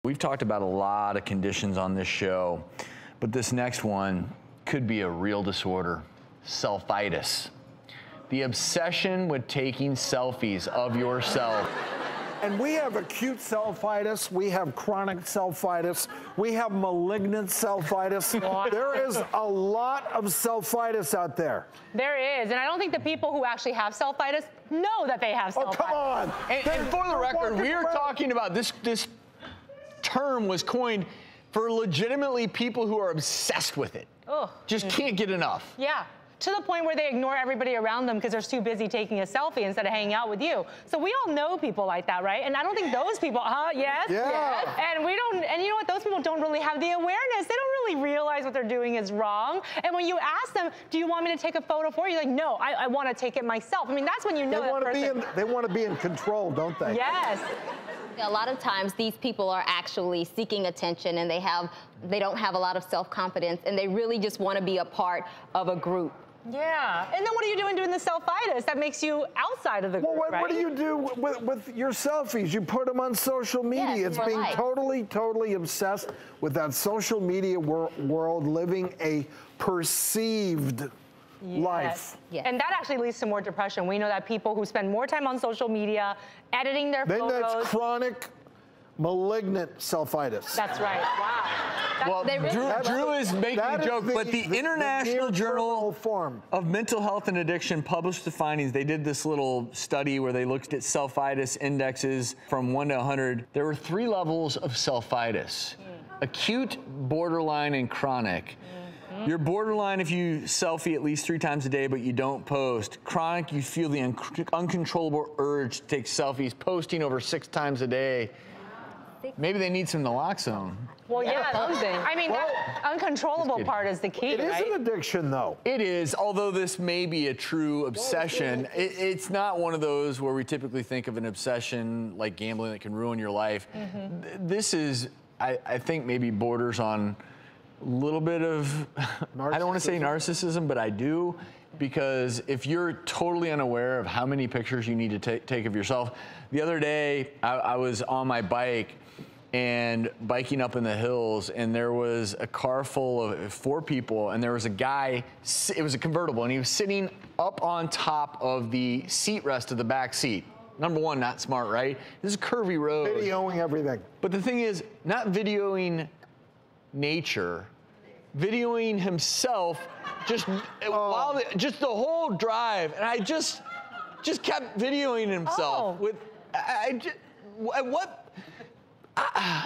We've talked about a lot of conditions on this show, but this next one could be a real disorder: selfitis. The obsession with taking selfies of yourself. And we have acute selfitis, we have chronic selfitis, we have malignant selfitis. There is a lot of selfitis out there. There is, and I don't think the people who actually have selfitis know that they have selfitis. Oh, come on. And for the record, we are talking about this term was coined for legitimately people who are obsessed with it. Ugh. Just can't get enough. Yeah. To the point where they ignore everybody around them because they're too busy taking a selfie instead of hanging out with you. So we all know people like that, right? And I don't think those people, yes, yeah. Yes. And we don't, and you know what? Those people don't really have the awareness. They don't really realize what they're doing is wrong. And when you ask them, do you want me to take a photo for you? Like, no, I want to take it myself. I mean, that's when you know that person. They want to be in control, don't they? Yes. A lot of times these people are actually seeking attention, and they don't have a lot of self-confidence, and they really just want to be a part of a group. Yeah, and then what are you doing the selfitis? That makes you outside of the group, well, right? what do you do with your selfies? You put them on social media. Yes, it's being life. totally obsessed with that social media world, living a perceived life. Yes. And that actually leads to more depression. We know that people who spend more time on social media, editing their photos. Then that's chronic, malignant selfitis. That's right. Wow. Well, Drew is making a joke, but the International Journal of Mental Health and Addiction published the findings. They did this little study where they looked at selfitis indexes from 1 to 100. There were 3 levels of selfitis: acute, borderline, and chronic. You're borderline if you selfie at least 3 times a day, but you don't post. Chronic, you feel the uncontrollable urge to take selfies, posting over 6 times a day. Maybe they need some naloxone. Well, yeah, something. I mean, that uncontrollable part is the key, It is an addiction, though. It is, although this may be a true obsession. It's not one of those where we typically think of an obsession like gambling that can ruin your life. This is, I think, maybe borders on a little bit of, I don't want to say narcissism, but I do. Because if you're totally unaware of how many pictures you need to take of yourself. The other day, I was on my bike and biking up in the hills, and there was a car full of 4 people, and there was a guy, it was a convertible, and he was sitting up on top of the seat rest of the back seat. Number one, not smart, right? This is a curvy road. Videoing everything. But the thing is, not videoing nature, videoing himself just while just the whole drive, and I just kept videoing himself with.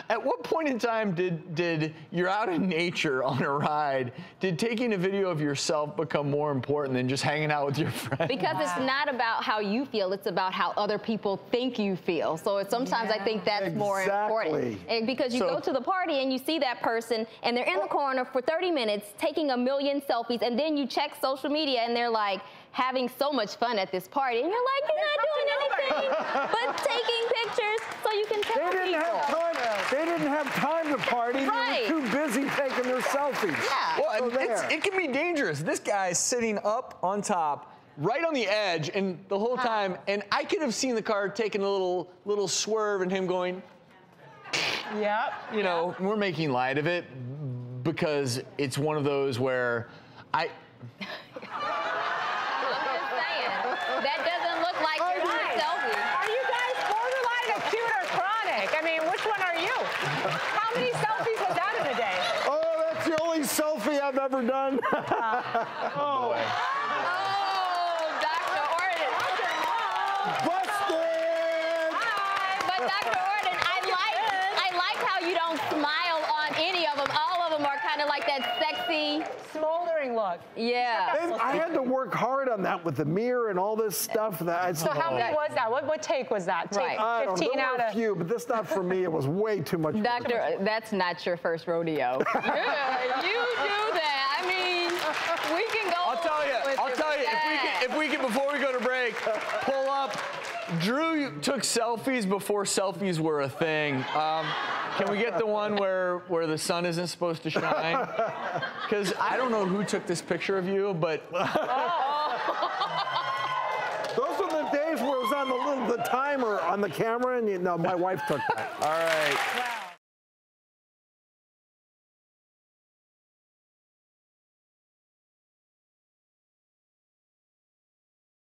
At what point in time did you're out in nature on a ride, did taking a video of yourself become more important than just hanging out with your friends? Because it's not about how you feel, it's about how other people think you feel. So sometimes I think that's more important. And because you go to the party and you see that person and they're in the corner for 30 minutes taking a million selfies, and then you check social media and they're like having so much fun at this party, and you're like, you're not doing anything but taking pictures so you can tell people. They didn't have time to party. Right. They were too busy taking their selfies. Yeah. Well, it can be dangerous. This guy's sitting up on top, right on the edge, and the whole time, and I could have seen the car taking a little swerve and him going, you know, we're making light of it because it's one of those where That doesn't look like your selfie. Are you guys borderline, acute, or chronic? I mean, which one are you? How many selfies was that in a day? Oh, that's the only selfie I've ever done. Oh, Dr. Ordon. Busted! Hi. But Dr. Ordon, I like how you don't smile on any of them. All of them are kind of like that sexy, smoldering look. Yeah. I had to work hard on that with the mirror and all this stuff. So how many was that? What take was that? Take 15 out of... a few, but that's not for me. It was way too much. Doctor, that's not your first rodeo. You do that. I mean, we can go. I'll tell you, if we can, before we go to break, pull up. Drew took selfies before selfies were a thing. Can we get the one where the sun isn't supposed to shine? Because I don't know who took this picture of you, but... Those were the days where it was on the timer on the camera, and my wife took that. All right.